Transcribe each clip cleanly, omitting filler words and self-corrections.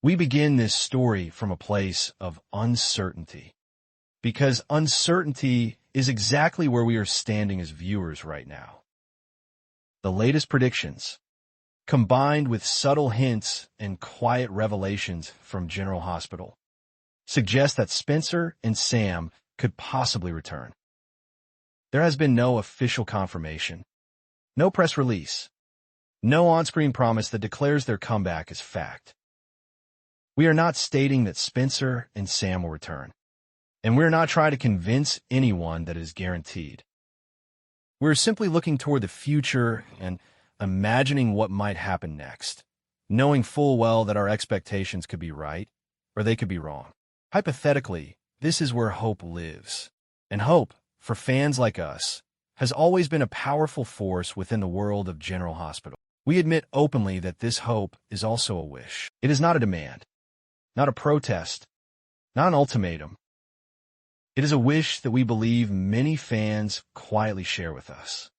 We begin this story from a place of uncertainty, because uncertainty is exactly where we are standing as viewers right now. The latest predictions, combined with subtle hints and quiet revelations from General Hospital, suggest that Spencer and Sam could possibly return. There has been no official confirmation, no press release, no on-screen promise that declares their comeback as fact. We are not stating that Spencer and Sam will return, and we're not trying to convince anyone that it is guaranteed. We're simply looking toward the future and imagining what might happen next, knowing full well that our expectations could be right or they could be wrong. Hypothetically, this is where hope lives, and hope, for fans like us, has always been a powerful force within the world of General Hospital. We admit openly that this hope is also a wish. It is not a demand, not a protest, not an ultimatum. It is a wish that we believe many fans quietly share with us.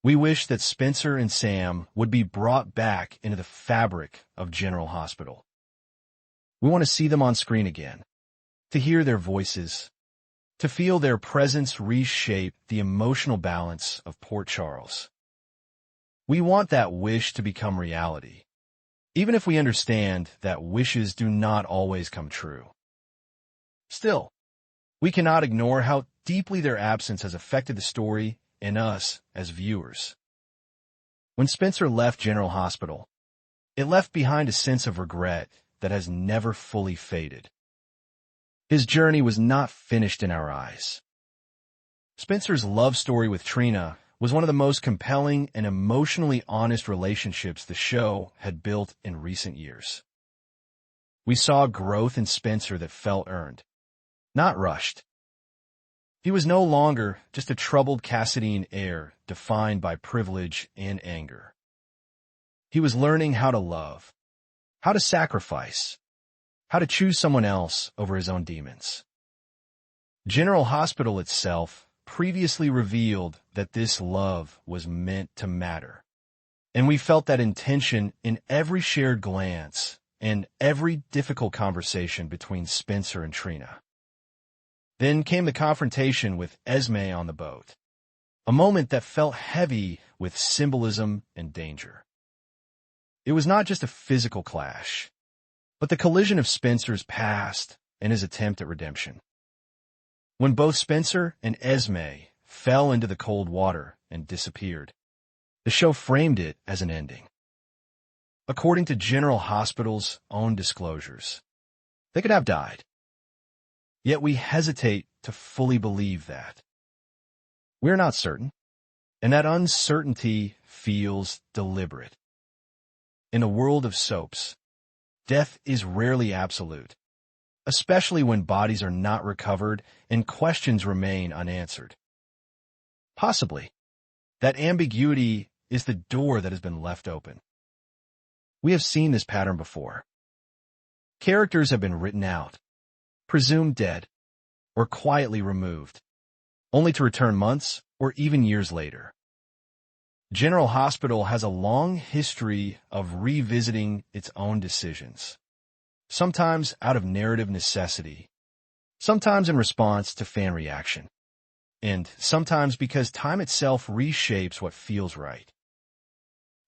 We wish that Spencer and Sam would be brought back into the fabric of General Hospital. We want to see them on screen again, to hear their voices, to feel their presence reshape the emotional balance of Port Charles. We want that wish to become reality, even if we understand that wishes do not always come true. Still, we cannot ignore how deeply their absence has affected the story and us as viewers. When Spencer left General Hospital, it left behind a sense of regret that has never fully faded. His journey was not finished in our eyes. Spencer's love story with Trina was one of the most compelling and emotionally honest relationships the show had built in recent years. We saw growth in Spencer that felt earned, not rushed. He was no longer just a troubled Cassadine heir defined by privilege and anger. He was learning how to love, how to sacrifice, how to choose someone else over his own demons. General Hospital itself previously revealed that this love was meant to matter, and we felt that intention in every shared glance and every difficult conversation between Spencer and Trina. Then came the confrontation with Esme on the boat, a moment that felt heavy with symbolism and danger. It was not just a physical clash, but the collision of Spencer's past and his attempt at redemption. When both Spencer and Esme fell into the cold water and disappeared, the show framed it as an ending. According to General Hospital's own disclosures, they could have died. Yet we hesitate to fully believe that. We're not certain, and that uncertainty feels deliberate. In a world of soaps, death is rarely absolute, especially when bodies are not recovered and questions remain unanswered. Possibly, that ambiguity is the door that has been left open. We have seen this pattern before. Characters have been written out, presumed dead, or quietly removed, only to return months or even years later. General Hospital has a long history of revisiting its own decisions, sometimes out of narrative necessity, sometimes in response to fan reaction, and sometimes because time itself reshapes what feels right.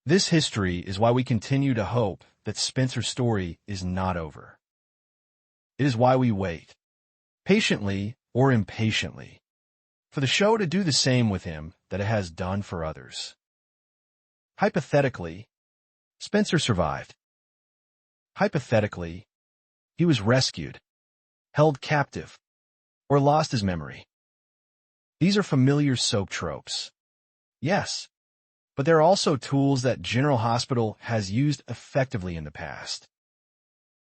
This history is why we continue to hope that Spencer's story is not over. It is why we wait, patiently or impatiently, for the show to do the same with him that it has done for others. Hypothetically, Spencer survived. Hypothetically, he was rescued, held captive, or lost his memory. These are familiar soap tropes. Yes, but they're also tools that General Hospital has used effectively in the past.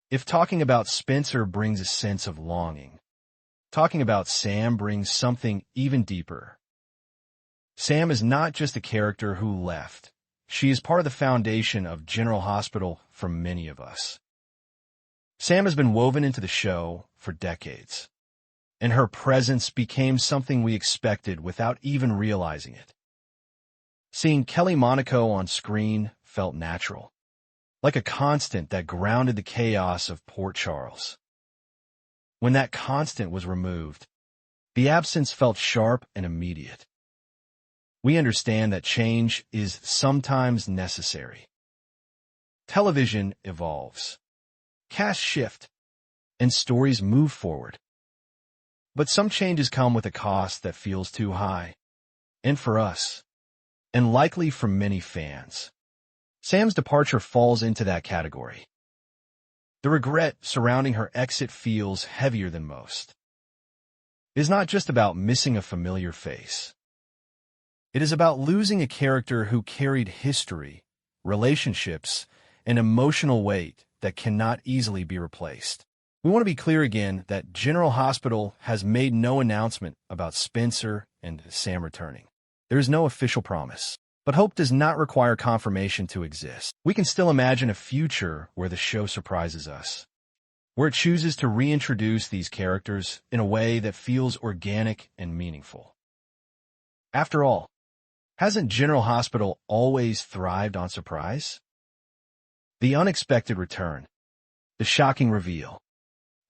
If talking about Spencer brings a sense of longing, talking about Sam brings something even deeper. Sam is not just a character who left. She is part of the foundation of General Hospital for many of us. Sam has been woven into the show for decades, and her presence became something we expected without even realizing it. Seeing Kelly Monaco on screen felt natural. like a constant that grounded the chaos of Port Charles. When that constant was removed, the absence felt sharp and immediate. We understand that change is sometimes necessary. Television evolves, casts shift, and stories move forward. But some changes come with a cost that feels too high. And for us, and likely for many fans, Sam's departure falls into that category. The regret surrounding her exit feels heavier than most. It is not just about missing a familiar face. It is about losing a character who carried history, relationships, and emotional weight that cannot easily be replaced. We want to be clear again that General Hospital has made no announcement about Spencer and Sam returning. There is no official promise, but hope does not require confirmation to exist. We can still imagine a future where the show surprises us, where it chooses to reintroduce these characters in a way that feels organic and meaningful. After all, hasn't General Hospital always thrived on surprise? The unexpected return, the shocking reveal,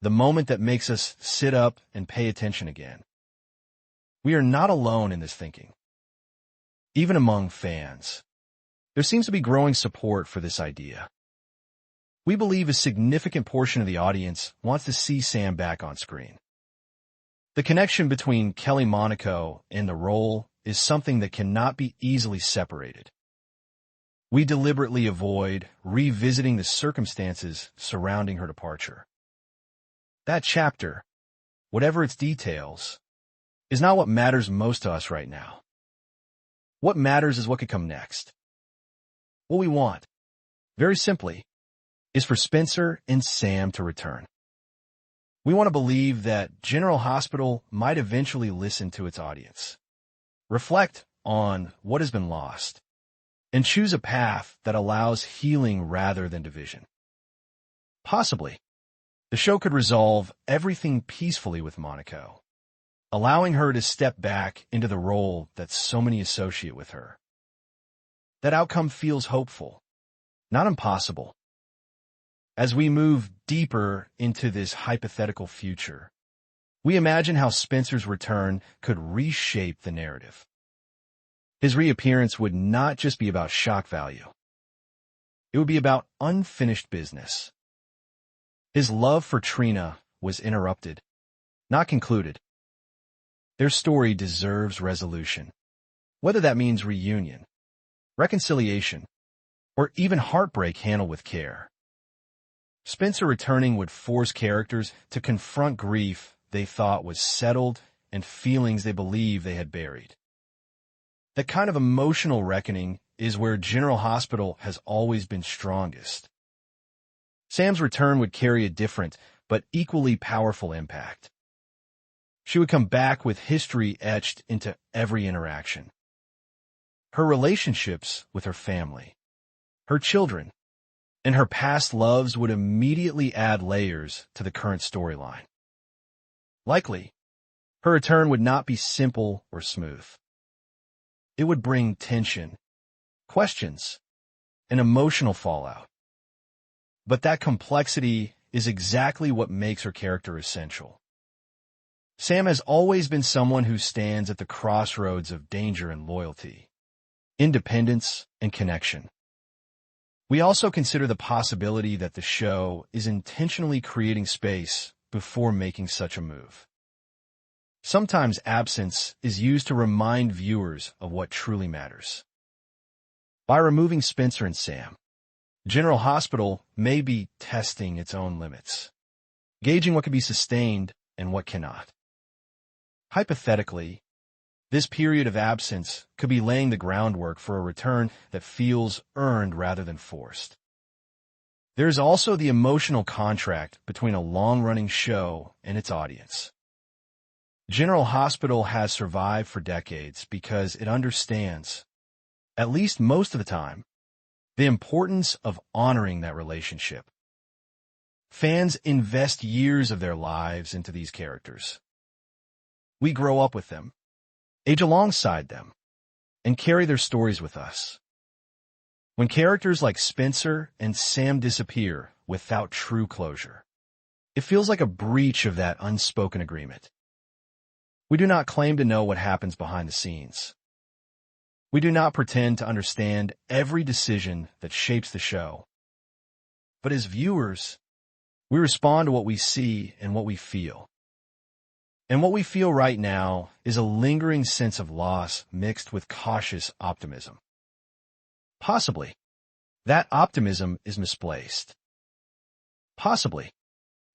the moment that makes us sit up and pay attention again. We are not alone in this thinking. Even among fans, there seems to be growing support for this idea. We believe a significant portion of the audience wants to see Sam back on screen. The connection between Kelly Monaco and the role is something that cannot be easily separated. We deliberately avoid revisiting the circumstances surrounding her departure. That chapter, whatever its details, is not what matters most to us right now. What matters is what could come next. What we want, very simply, is for Spencer and Sam to return. We want to believe that General Hospital might eventually listen to its audience, reflect on what has been lost, and choose a path that allows healing rather than division. Possibly, the show could resolve everything peacefully with Monaco, allowing her to step back into the role that so many associate with her. That outcome feels hopeful, not impossible. As we move deeper into this hypothetical future, we imagine how Spencer's return could reshape the narrative. His reappearance would not just be about shock value. It would be about unfinished business. His love for Trina was interrupted, not concluded. Their story deserves resolution, whether that means reunion, reconciliation, or even heartbreak handled with care. Spencer returning would force characters to confront grief they thought was settled and feelings they believed they had buried. That kind of emotional reckoning is where General Hospital has always been strongest. Sam's return would carry a different but equally powerful impact. She would come back with history etched into every interaction. Her relationships with her family, her children, and her past loves would immediately add layers to the current storyline. Likely, her return would not be simple or smooth. It would bring tension, questions, and emotional fallout. But that complexity is exactly what makes her character essential. Sam has always been someone who stands at the crossroads of danger and loyalty, independence and connection. We also consider the possibility that the show is intentionally creating space before making such a move. Sometimes absence is used to remind viewers of what truly matters. By removing Spencer and Sam, General Hospital may be testing its own limits, gauging what can be sustained and what cannot. Hypothetically, this period of absence could be laying the groundwork for a return that feels earned rather than forced. There is also the emotional contract between a long-running show and its audience. General Hospital has survived for decades because it understands, at least most of the time, the importance of honoring that relationship. Fans invest years of their lives into these characters. We grow up with them, age alongside them, and carry their stories with us. When characters like Spencer and Sam disappear without true closure, it feels like a breach of that unspoken agreement. We do not claim to know what happens behind the scenes. We do not pretend to understand every decision that shapes the show. But as viewers, we respond to what we see and what we feel. And what we feel right now is a lingering sense of loss mixed with cautious optimism. Possibly, that optimism is misplaced. Possibly,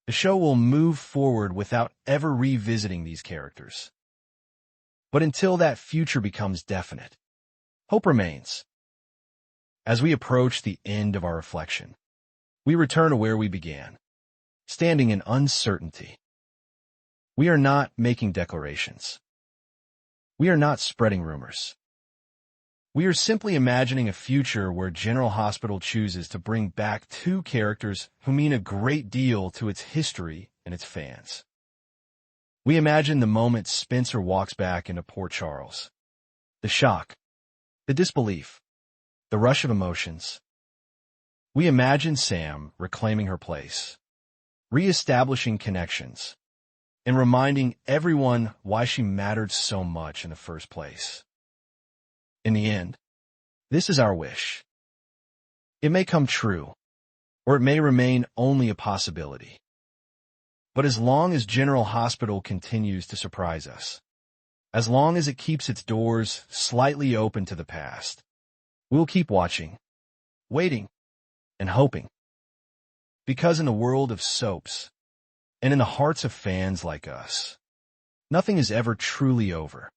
the show will move forward without ever revisiting these characters. But until that future becomes definite, hope remains. As we approach the end of our reflection, we return to where we began, standing in uncertainty. We are not making declarations. We are not spreading rumors. We are simply imagining a future where General Hospital chooses to bring back two characters who mean a great deal to its history and its fans. We imagine the moment Spencer walks back into Port Charles. The shock, the disbelief, the rush of emotions. We imagine Sam reclaiming her place, reestablishing connections, and reminding everyone why she mattered so much in the first place. In the end, this is our wish. It may come true, or it may remain only a possibility. But as long as General Hospital continues to surprise us, as long as it keeps its doors slightly open to the past, we'll keep watching, waiting, and hoping. Because in the world of soaps, and in the hearts of fans like us, nothing is ever truly over.